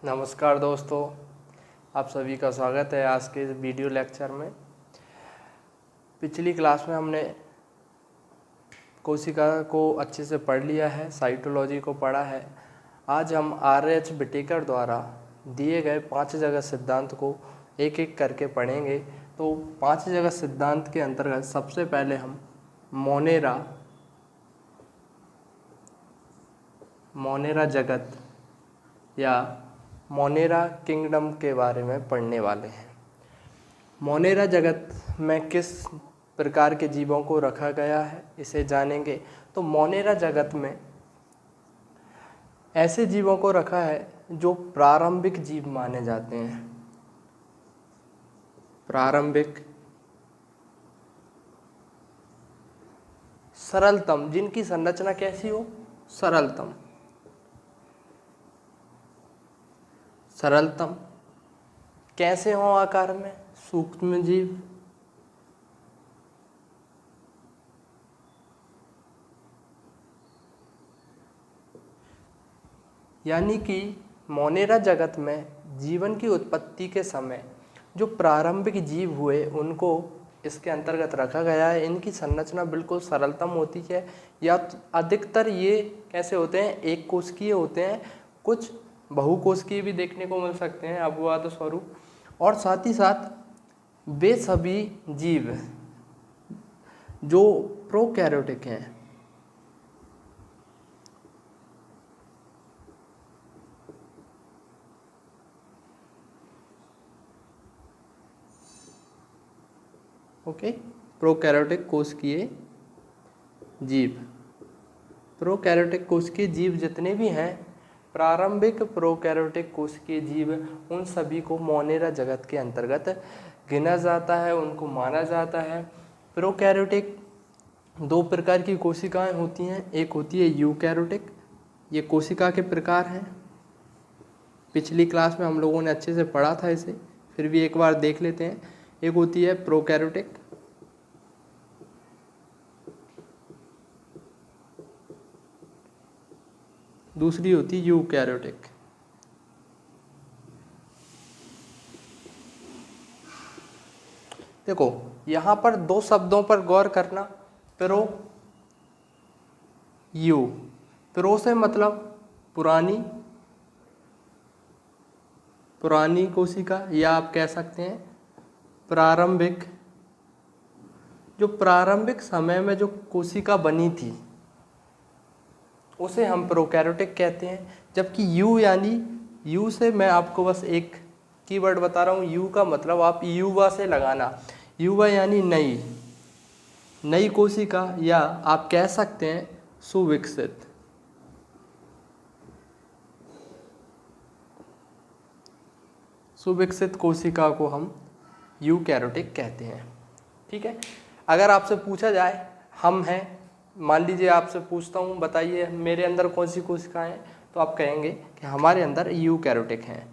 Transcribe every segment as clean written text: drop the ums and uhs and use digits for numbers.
नमस्कार दोस्तों, आप सभी का स्वागत है आज के इस वीडियो लेक्चर में। पिछली क्लास में हमने कोशिका को अच्छे से पढ़ लिया है, साइटोलॉजी को पढ़ा है। आज हम R.H. विटेकर द्वारा दिए गए 5 जगत सिद्धांत को एक एक करके पढ़ेंगे। तो 5 जगत सिद्धांत के अंतर्गत सबसे पहले हम मोनेरा जगत या मोनेरा किंगडम के बारे में पढ़ने वाले हैं। मोनेरा जगत में किस प्रकार के जीवों को रखा गया है इसे जानेंगे। तो मोनेरा जगत में ऐसे जीवों को रखा है जो प्रारंभिक जीव माने जाते हैं। प्रारंभिक, सरलतम, जिनकी संरचना कैसी हो, सरलतम कैसे हो आकार में, सूक्ष्म जीव। यानी कि मोनेरा जगत में जीवन की उत्पत्ति के समय जो प्रारंभिक जीव हुए उनको इसके अंतर्गत रखा गया है। इनकी संरचना बिल्कुल सरलतम होती है, या अधिकतर ये कैसे होते हैं, एक कोशिकीय होते हैं, कुछ बहुकोशिकीय भी देखने को मिल सकते हैं अपवाद स्वरूप। और साथ ही साथ वे सभी जीव जो प्रोकैरियोटिक हैं, प्रोकैरियोटिक कोशिकीय जीव, प्रोकैरियोटिक कोशिकीय जीव जितने भी हैं, प्रारंभिक प्रोकैरियोटिक कोशिकीय जीव, उन सभी को मोनेरा जगत के अंतर्गत गिना जाता है, उनको माना जाता है। प्रोकैरियोटिक 2 प्रकार की कोशिकाएं होती हैं। एक होती है यूकैरियोटिक, ये कोशिका के प्रकार हैं। पिछली क्लास में हम लोगों ने अच्छे से पढ़ा था इसे, फिर भी एक बार देख लेते हैं। एक होती है प्रोकैरियोटिक, दूसरी होती है यूकैरियोटिक। देखो यहाँ पर 2 शब्दों पर गौर करना। प्रो से मतलब पुरानी कोशिका, या आप कह सकते हैं प्रारंभिक, जो प्रारंभिक समय में जो कोशिका बनी थी उसे हम प्रोकैरियोटिक कहते हैं। जबकि यू से मैं आपको बस एक कीवर्ड बता रहा हूँ। यू का मतलब आप युवा से लगाना, युवा यानी नई कोशिका, या आप कह सकते हैं सुविकसित कोशिका को हम यूकैरियोटिक कहते हैं। ठीक है। अगर आपसे पूछा जाए, हम हैं, मान लीजिए आपसे पूछता हूँ बताइए मेरे अंदर कौन सी कोशिकाएं हैं, तो आप कहेंगे कि हमारे अंदर यूकैरियोटिक हैं।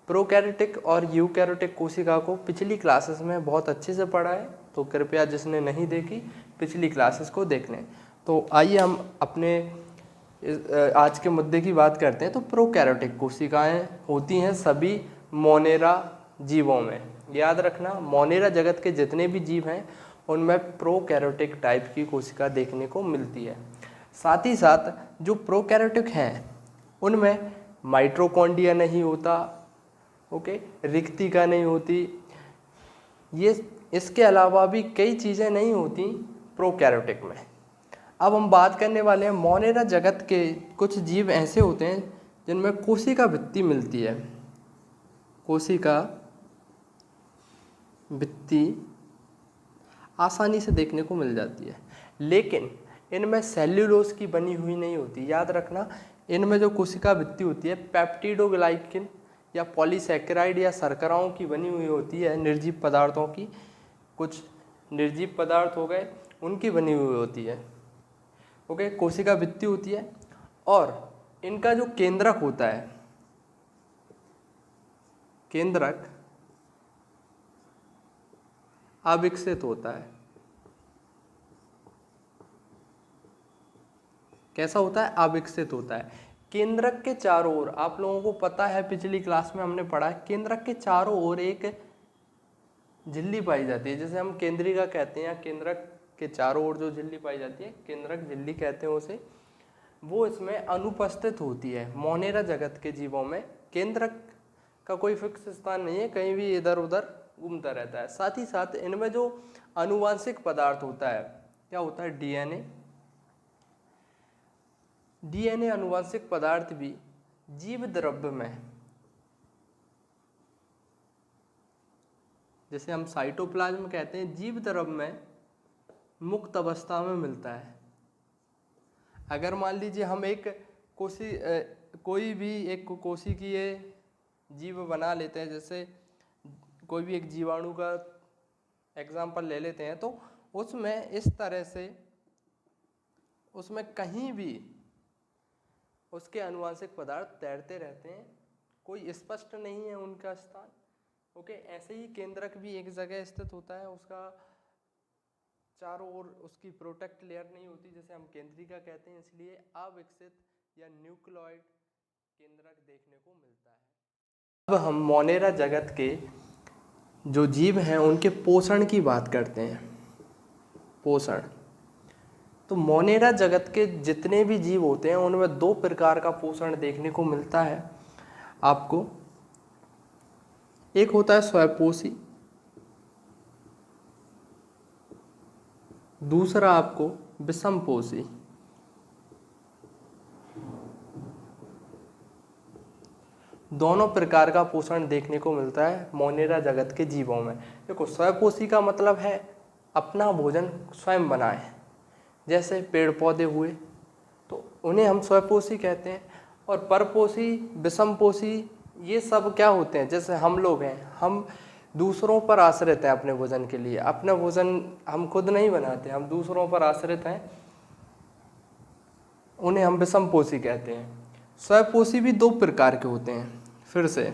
प्रोकैरियोटिक और यूकैरियोटिक कोशिका को पिछली क्लासेस में बहुत अच्छे से पढ़ा है, तो कृपया जिसने नहीं देखी पिछली क्लासेस को देख लें। तो आइए हम अपने आज के मुद्दे की बात करते हैं। तो प्रोकैरियोटिक कोशिकाएं होती हैं सभी मोनेरा जीवों में। याद रखना, मोनेरा जगत के जितने भी जीव हैं उनमें प्रोकैरियोटिक टाइप की कोशिका देखने को मिलती है। साथ ही साथ जो प्रोकैरियोटिक हैं उनमें माइटोकॉन्ड्रिया नहीं होता, रिक्तिका नहीं होती, ये इसके अलावा भी कई चीज़ें नहीं होती प्रोकैरियोटिक में। अब हम बात करने वाले हैं मोनेरा जगत के कुछ जीव ऐसे होते हैं जिनमें कोशिका भित्ति मिलती है। कोशिका भित्ति आसानी से देखने को मिल जाती है, लेकिन इनमें सेल्यूलोज की बनी हुई नहीं होती। याद रखना, इनमें जो कोशिका भित्ति होती है पेप्टिडोग्लाइकिन या पॉलीसैकेराइड या शर्कराओं की बनी हुई होती है, निर्जीव पदार्थों की, कुछ निर्जीव पदार्थ हो गए उनकी बनी हुई होती है। कोशिका भित्ति होती है, और इनका जो केंद्रक होता है, केंद्रक अविकसित होता है। कैसा होता है? अविकसित होता है। केंद्रक के चारों ओर, आप लोगों को पता है पिछली क्लास में हमने पढ़ा है, केंद्रक के चारों ओर एक झिल्ली पाई जाती है, जैसे हम केंद्रिका कहते हैं, या केंद्रक के चारों ओर जो झिल्ली पाई जाती है केंद्रक झिल्ली कहते हैं उसे, वो इसमें अनुपस्थित होती है। मोनेरा जगत के जीवों में केंद्रक का कोई फिक्स स्थान नहीं है, कहीं भी इधर उधर घूमता रहता है। साथ ही साथ इनमें जो आनुवांशिक पदार्थ होता है, क्या होता है, डीएनए आनुवांशिक पदार्थ भी जीव द्रव्य में, जैसे हम साइटोप्लाज्म कहते हैं, जीव द्रव्य में मुक्त अवस्था में मिलता है। अगर मान लीजिए हम एक कोई भी एक कोशिकीय जीव बना लेते हैं, जैसे कोई भी एक जीवाणु का एग्जाम्पल ले लेते हैं, तो उसमें इस तरह से उसमें कहीं भी उसके आनुवांशिक पदार्थ तैरते रहते हैं, कोई स्पष्ट नहीं है उनका स्थान। ओके, ऐसे ही केंद्रक भी एक जगह स्थित होता है, उसका चारों ओर उसकी प्रोटेक्ट लेयर नहीं होती, जैसे हम केंद्रिका कहते हैं, इसलिए अविकसित या न्यूक्लियोइड केंद्रक देखने को मिलता है। अब हम मोनेरा जगत के जो जीव हैं उनके पोषण की बात करते हैं। पोषण, तो मोनेरा जगत के जितने भी जीव होते हैं उनमें दो प्रकार का पोषण देखने को मिलता है आपको। एक होता है स्वयंपोषी, दूसरा आपको विषमपोषी। दोनों प्रकार का पोषण देखने को मिलता है मोनेरा जगत के जीवों में। देखो, स्वयंपोषी का मतलब है अपना भोजन स्वयं बनाएं, जैसे पेड़ पौधे हुए तो उन्हें हम स्वयंपोषी कहते हैं। और परपोषी, विषमपोषी, ये सब क्या होते हैं, जैसे हम लोग हैं, हम दूसरों पर आश्रित हैं अपने भोजन के लिए, अपना भोजन हम खुद नहीं बनाते, हम दूसरों पर आश्रित हैं, उन्हें हम विषमपोषी कहते हैं। स्वयंपोषी भी दो प्रकार के होते हैं, फिर से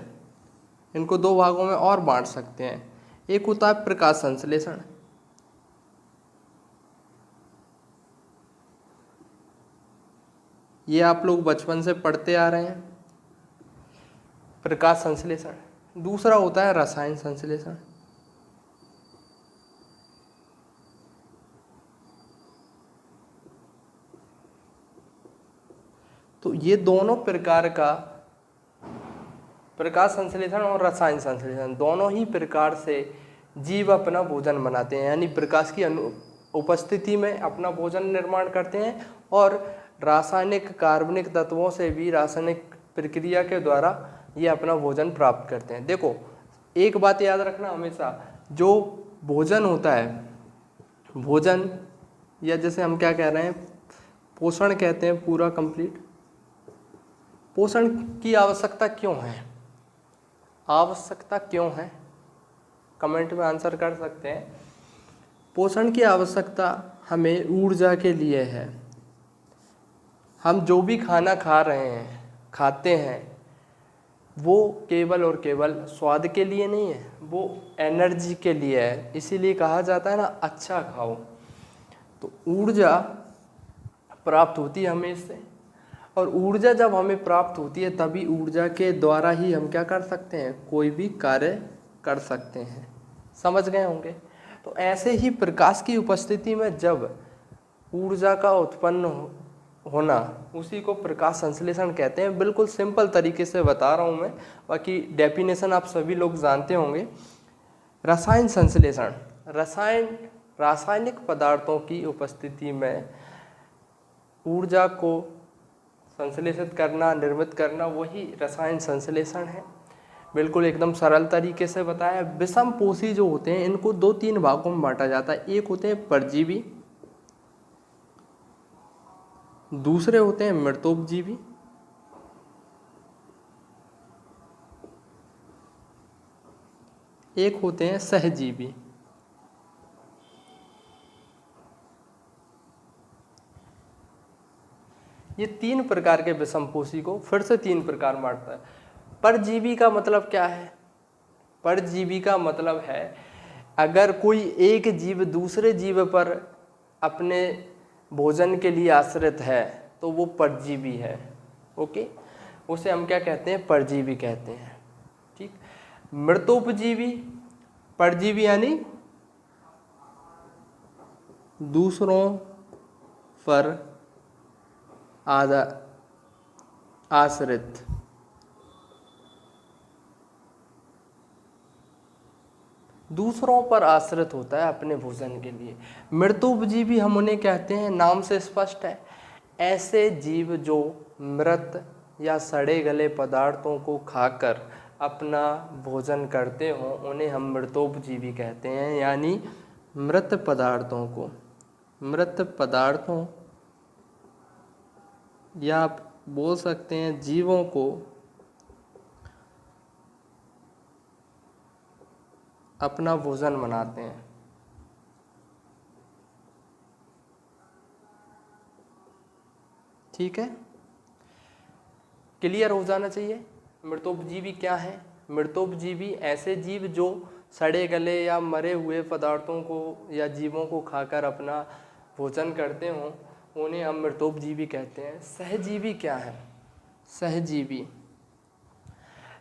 इनको दो भागों में और बांट सकते हैं। एक होता है प्रकाश संश्लेषण, ये आप लोग बचपन से पढ़ते आ रहे हैं, प्रकाश संश्लेषण। दूसरा होता है रसायन संश्लेषण। तो ये दोनों प्रकार का, प्रकाश संश्लेषण और रसायन संश्लेषण, दोनों ही प्रकार से जीव अपना भोजन बनाते हैं, यानी प्रकाश की उपस्थिति में अपना भोजन निर्माण करते हैं, और रासायनिक कार्बनिक तत्वों से भी रासायनिक प्रक्रिया के द्वारा ये अपना भोजन प्राप्त करते हैं। देखो, एक बात याद रखना हमेशा, जो भोजन होता है, भोजन या जैसे हम क्या कह रहे हैं, पोषण कहते हैं पूरा कंप्लीट। पोषण की आवश्यकता क्यों है, आवश्यकता क्यों है, कमेंट में आंसर कर सकते हैं। पोषण की आवश्यकता हमें ऊर्जा के लिए है। हम जो भी खाना खा रहे हैं, खाते हैं, वो केवल और केवल स्वाद के लिए नहीं है, वो एनर्जी के लिए है। इसीलिए कहा जाता है ना, अच्छा खाओ। तो ऊर्जा प्राप्त होती है हमें इससे, और ऊर्जा जब हमें प्राप्त होती है तभी ऊर्जा के द्वारा ही हम क्या कर सकते हैं, कोई भी कार्य कर सकते हैं। समझ गए होंगे। तो ऐसे ही प्रकाश की उपस्थिति में जब ऊर्जा का उत्पन्न होना, उसी को प्रकाश संश्लेषण कहते हैं। बिल्कुल सिंपल तरीके से बता रहा हूँ मैं, बाकी डेफिनेशन आप सभी लोग जानते होंगे। रसायन संश्लेषण, रासायनिक पदार्थों की उपस्थिति में ऊर्जा को संश्लेषित करना, निर्मित करना, वही रसायन संश्लेषण है। बिल्कुल एकदम सरल तरीके से बताया। विषमपोषी जो होते हैं इनको 2-3 भागों में बांटा जाता है। एक होते हैं परजीवी, दूसरे होते हैं मृतोपजीवी, एक होते हैं सहजीवी। ये 3 प्रकार के विषमपोषी को फिर से 3 प्रकार बांटता है। परजीवी का मतलब क्या है, परजीवी का मतलब है अगर कोई एक जीव दूसरे जीव पर अपने भोजन के लिए आश्रित है तो वो परजीवी है। ओके, उसे हम क्या कहते हैं, परजीवी कहते हैं। ठीक, मृतोपजीवी, परजीवी यानी दूसरों पर आश्रित, दूसरों पर आश्रित होता है अपने भोजन के लिए। मृतोपजीवी हम उन्हें कहते हैं, नाम से स्पष्ट है, ऐसे जीव जो मृत या सड़े गले पदार्थों को खाकर अपना भोजन करते हों, उन्हें हम मृतोपजीवी कहते हैं। यानी मृत पदार्थों या आप बोल सकते हैं जीवों को अपना भोजन बनाते हैं। ठीक है, क्लियर हो जाना चाहिए। मृतोपजीवी क्या है? मृतोपजीवी ऐसे जीव जो सड़े गले या मरे हुए पदार्थों को या जीवों को खाकर अपना भोजन करते हों, उन्हें हम मृतोपजीवी कहते हैं। सहजीवी क्या है?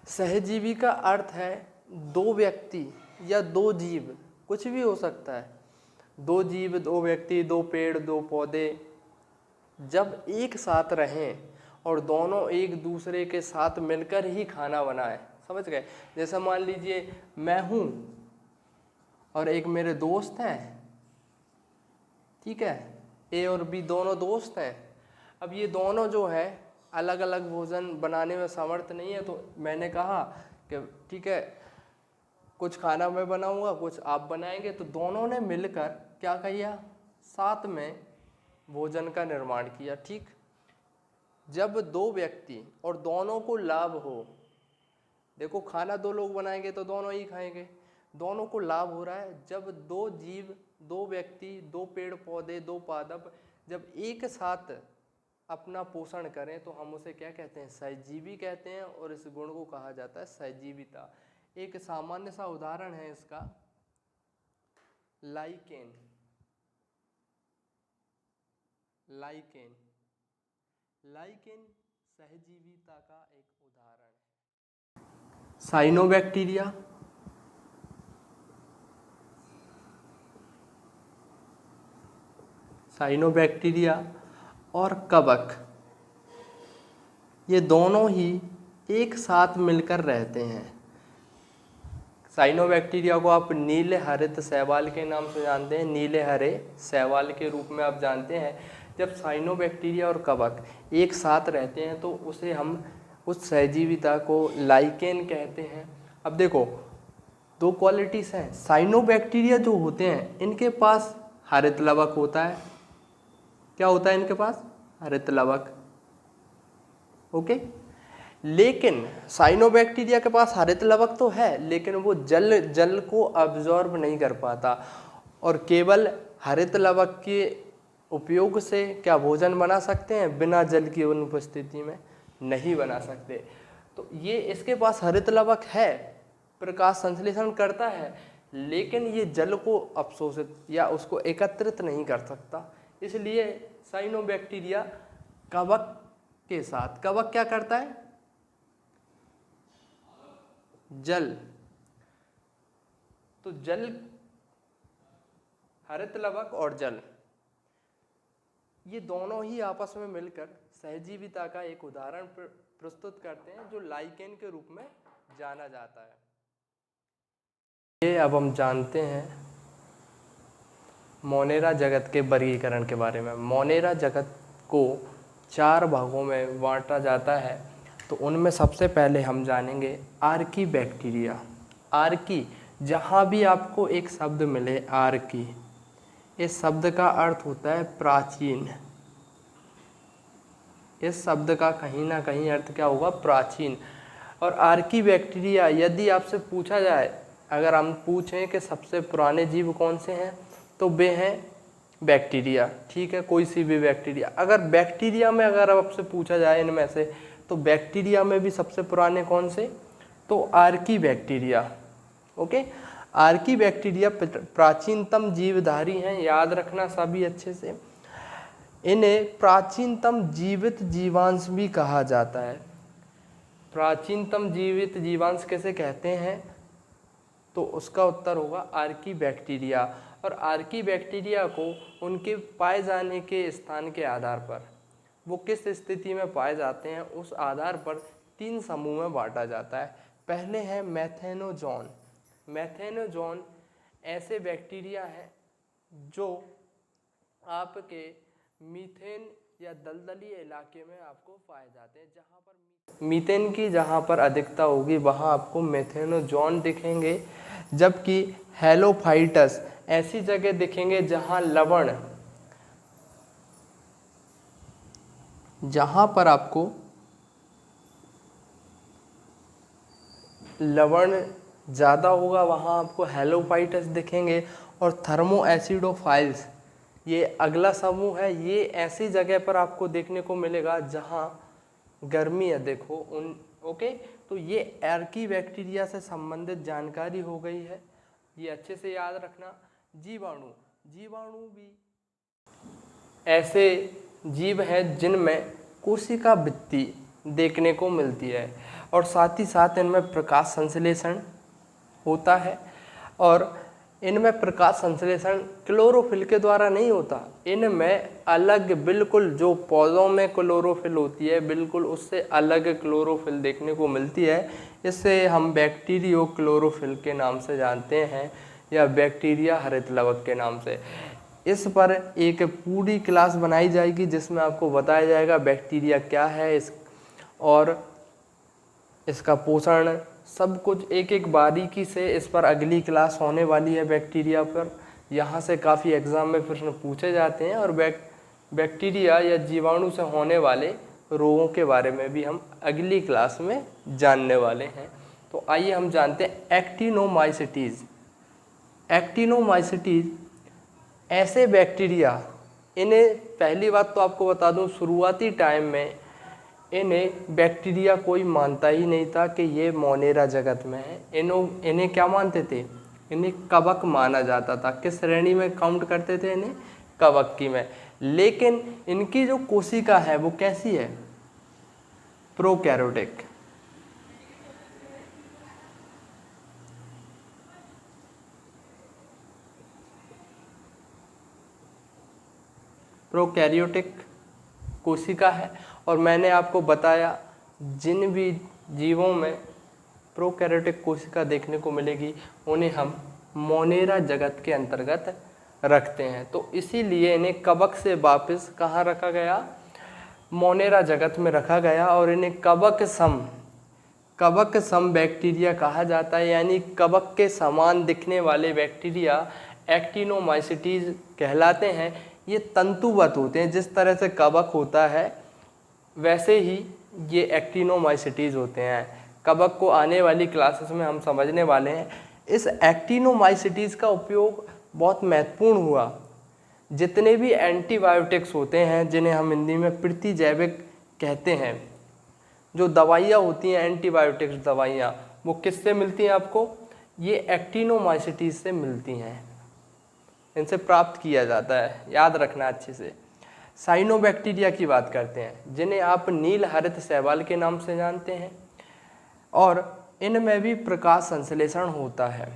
सहजीवी का अर्थ है दो व्यक्ति या दो जीव, कुछ भी हो सकता है, दो जीव, दो व्यक्ति, दो पेड़, दो पौधे जब एक साथ रहें और दोनों एक दूसरे के साथ मिलकर ही खाना बनाएं। समझ गए? जैसे मान लीजिए मैं हूँ और एक मेरे दोस्त हैं, ठीक है, ए और बी दोनों दोस्त हैं। अब ये दोनों जो है अलग अलग भोजन बनाने में समर्थ नहीं है, तो मैंने कहा कि ठीक है कुछ खाना मैं बनाऊंगा, कुछ आप बनाएंगे। तो दोनों ने मिलकर क्या किया, साथ में भोजन का निर्माण किया। ठीक, जब दो व्यक्ति और दोनों को लाभ हो, देखो खाना दो लोग बनाएंगे तो दोनों ही खाएंगे, दोनों को लाभ हो रहा है। जब दो जीव, दो व्यक्ति, दो पेड़ पौधे, दो पादप जब एक साथ अपना पोषण करें तो हम उसे क्या कहते हैं, सहजीवी कहते हैं। और इस गुण को कहा जाता है सहजीविता। एक सामान्य सा उदाहरण है इसका, लाइकेन। लाइकेन सहजीविता का एक उदाहरण है। साइनोबैक्टीरिया और कवक, ये दोनों ही एक साथ मिलकर रहते हैं। साइनोबैक्टीरिया को आप नीले हरित शैवाल के नाम से जानते हैं, नीले हरे शैवाल के रूप में आप जानते हैं। जब साइनोबैक्टीरिया और कवक एक साथ रहते हैं तो उसे हम, उस सहजीविता को लाइकेन कहते हैं। अब देखो दो क्वालिटीज़ हैं। साइनोबैक्टीरिया जो होते हैं इनके पास हरित लवक होता है। क्या होता है इनके पास? हरित लवक। ओके, लेकिन साइनोबैक्टीरिया के पास हरित लवक तो है, लेकिन वो जल को अब्जॉर्ब नहीं कर पाता, और केवल हरित लवक के उपयोग से क्या भोजन बना सकते हैं? बिना जल की अनुपस्थिति में नहीं बना सकते। तो ये इसके पास हरित लवक है, प्रकाश संश्लेषण करता है, लेकिन ये जल को अवशोषित या उसको एकत्रित नहीं कर सकता। इसलिए साइनोबैक्टीरिया कवक के साथ, कवक क्या करता है? जल, तो जल, हरित लवक और जल, ये दोनों ही आपस में मिलकर सहजीविता का एक उदाहरण प्रस्तुत करते हैं, जो लाइकेन के रूप में जाना जाता है। ये अब हम जानते हैं मोनेरा जगत के वर्गीकरण के बारे में। मोनेरा जगत को 4 भागों में बांटा जाता है, तो उनमें सबसे पहले हम जानेंगे आर्की बैक्टीरिया। आर्की, जहाँ भी आपको एक शब्द मिले आर्की, इस शब्द का अर्थ होता है प्राचीन। इस शब्द का कहीं ना कहीं अर्थ क्या होगा? प्राचीन। और आर्की बैक्टीरिया, यदि आपसे पूछा जाए, अगर हम पूछें कि सबसे पुराने जीव कौन से हैं, तो वे हैं बैक्टीरिया। ठीक है, कोई सी भी बैक्टीरिया। अगर बैक्टीरिया में अगर आपसे पूछा जाए इनमें से, तो बैक्टीरिया में भी सबसे पुराने कौन से? तो Archie bacteria. Okay, Archie bacteria प्राचीनतम जीवधारी हैं, याद रखना सभी अच्छे से। इन्हें प्राचीनतम जीवित जीवांश भी कहा जाता है। प्राचीनतम जीवित जीवांश कैसे कहते हैं, तो उसका उत्तर होगा आर्कीबैक्टीरिया। और आर्कीबैक्टीरिया को उनके पाए जाने के स्थान के आधार पर, वो किस स्थिति में पाए जाते हैं उस आधार पर 3 समूह में बांटा जाता है। पहले है मेथेनोजोन। मेथेनोजोन ऐसे बैक्टीरिया हैं जो आपके मीथेन या दलदली इलाके में आपको पाए जाते हैं। जहाँ पर मीथेन की जहाँ पर अधिकता होगी वहाँ आपको मेथेनोजोन दिखेंगे, जबकि हेलोफाइटस ऐसी जगह दिखेंगे जहाँ लवण, जहाँ पर आपको लवण ज़्यादा होगा वहाँ आपको हेलोफाइटस दिखेंगे। और थर्मो एसिडोफाइल्स ये अगला समूह है, ये ऐसी जगह पर आपको देखने को मिलेगा जहाँ गर्मी अधिक हो। ओके, तो ये आर्कीबैक्टीरिया से संबंधित जानकारी हो गई है, ये अच्छे से याद रखना। जीवाणु, जीवाणु भी ऐसे जीव हैं जिनमें कोशिका भित्ति देखने को मिलती है और साथ ही साथ इनमें प्रकाश संश्लेषण होता है। और इनमें प्रकाश संश्लेषण क्लोरोफिल के द्वारा नहीं होता, इनमें अलग बिल्कुल जो पौधों में क्लोरोफिल होती है बिल्कुल उससे अलग क्लोरोफिल देखने को मिलती है। इससे हम बैक्टीरियो क्लोरोफिल के नाम से जानते हैं या बैक्टीरिया हरित लवक के नाम से। इस पर एक पूरी क्लास बनाई जाएगी जिसमें आपको बताया जाएगा बैक्टीरिया क्या है और इसका पोषण, सब कुछ एक एक बारीकी से इस पर अगली क्लास होने वाली है बैक्टीरिया पर। यहाँ से काफ़ी एग्ज़ाम में प्रश्न पूछे जाते हैं और बैक्टीरिया या जीवाणु से होने वाले रोगों के बारे में भी हम अगली क्लास में जानने वाले हैं। तो आइए हम जानते हैं एक्टिनोमाइसिटीज़। एक्टिनोमाइसिटीज़ ऐसे बैक्टीरिया, इन्हें पहली बात तो आपको बता दूं, शुरुआती टाइम में इन्हें बैक्टीरिया कोई मानता ही नहीं था कि ये मोनेरा जगत में है। इन्हें क्या मानते थे, इन्हें कवक माना जाता था। किस श्रेणी में काउंट करते थे इन्हें, कवक की में। लेकिन इनकी जो कोशिका है वो कैसी है, प्रोकैरियोटिक। प्रोकैरियोटिक कोशिका है। और मैंने आपको बताया जिन भी जीवों में प्रोकैरियोटिक कोशिका देखने को मिलेगी उन्हें हम मोनेरा जगत के अंतर्गत रखते हैं। तो इसीलिए इन्हें कवक से वापस कहाँ रखा गया, मोनेरा जगत में रखा गया और इन्हें कवक सम बैक्टीरिया कहा जाता है। यानी कवक के समान दिखने वाले बैक्टीरिया एक्टिनोमाइसिटीज कहलाते हैं। ये तंतुवत होते हैं, जिस तरह से कवक होता है वैसे ही ये एक्टिनोमाइसिटीज होते हैं। कवक को आने वाली क्लासेस में हम समझने वाले हैं। इस एक्टिनोमाइसिटीज का उपयोग बहुत महत्वपूर्ण हुआ। जितने भी एंटीबायोटिक्स होते हैं जिन्हें हम हिंदी में प्रतिजैविक कहते हैं, जो दवाइयाँ होती हैं एंटीबायोटिक्स दवाइयाँ, वो किससे मिलती हैं आपको, ये एक्टिनोमाइसिटीज से मिलती हैं, इनसे प्राप्त किया जाता है, याद रखना अच्छे से। साइनोबैक्टीरिया की बात करते हैं जिन्हें आप नील हरित शैवाल के नाम से जानते हैं और इनमें भी प्रकाश संश्लेषण होता है।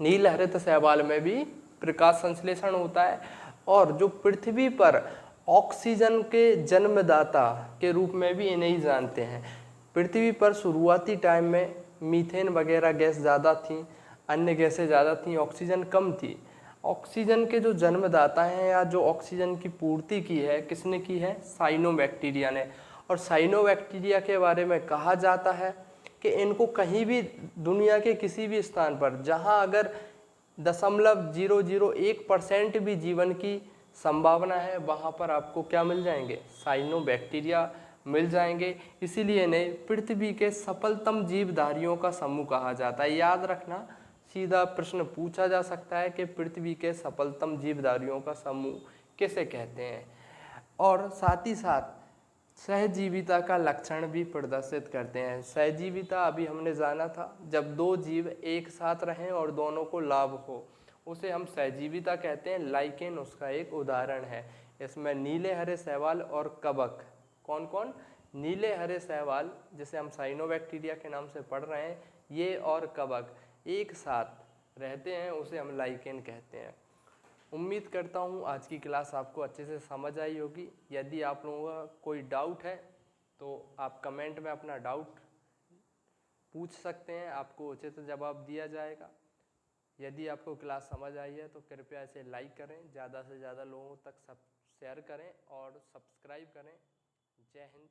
नील हरित शैवाल में भी प्रकाश संश्लेषण होता है और जो पृथ्वी पर ऑक्सीजन के जन्मदाता के रूप में भी इन्हें ही जानते हैं। पृथ्वी पर शुरुआती टाइम में मीथेन वगैरह गैस ज़्यादा थी, अन्य गैसें ज़्यादा थी, ऑक्सीजन कम थी। ऑक्सीजन के जो जन्मदाता हैं या जो ऑक्सीजन की पूर्ति की है किसने की है, साइनोबैक्टीरिया ने। और साइनोबैक्टीरिया के बारे में कहा जाता है कि इनको कहीं भी दुनिया के किसी भी स्थान पर जहां अगर 0.001% भी जीवन की संभावना है वहां पर आपको क्या मिल जाएंगे, साइनोबैक्टीरिया मिल जाएंगे। इसीलिए इन्हें पृथ्वी के सफलतम जीवधारियों का समूह कहा जाता है। याद रखना, सीधा प्रश्न पूछा जा सकता है कि पृथ्वी के सफलतम जीवधारियों का समूह किसे कहते हैं। और साथ ही साथ सहजीविता का लक्षण भी प्रदर्शित करते हैं। सहजीविता अभी हमने जाना था, जब दो जीव एक साथ रहें और दोनों को लाभ हो उसे हम सहजीविता कहते हैं। लाइकेन उसका एक उदाहरण है। इसमें नीले हरे शैवाल और कवक, कौन कौन, नीले हरे शैवाल जिसे हम साइनोबैक्टीरिया के नाम से पढ़ रहे हैं, ये और कवक एक साथ रहते हैं, उसे हम लाइकेन कहते हैं। उम्मीद करता हूँ आज की क्लास आपको अच्छे से समझ आई होगी। यदि आप लोगों का कोई डाउट है तो आप कमेंट में अपना डाउट पूछ सकते हैं, आपको उचित जवाब दिया जाएगा। यदि आपको क्लास समझ आई है तो कृपया इसे लाइक करें, ज़्यादा से ज़्यादा लोगों तक सब शेयर करें और सब्सक्राइब करें। जय हिंद।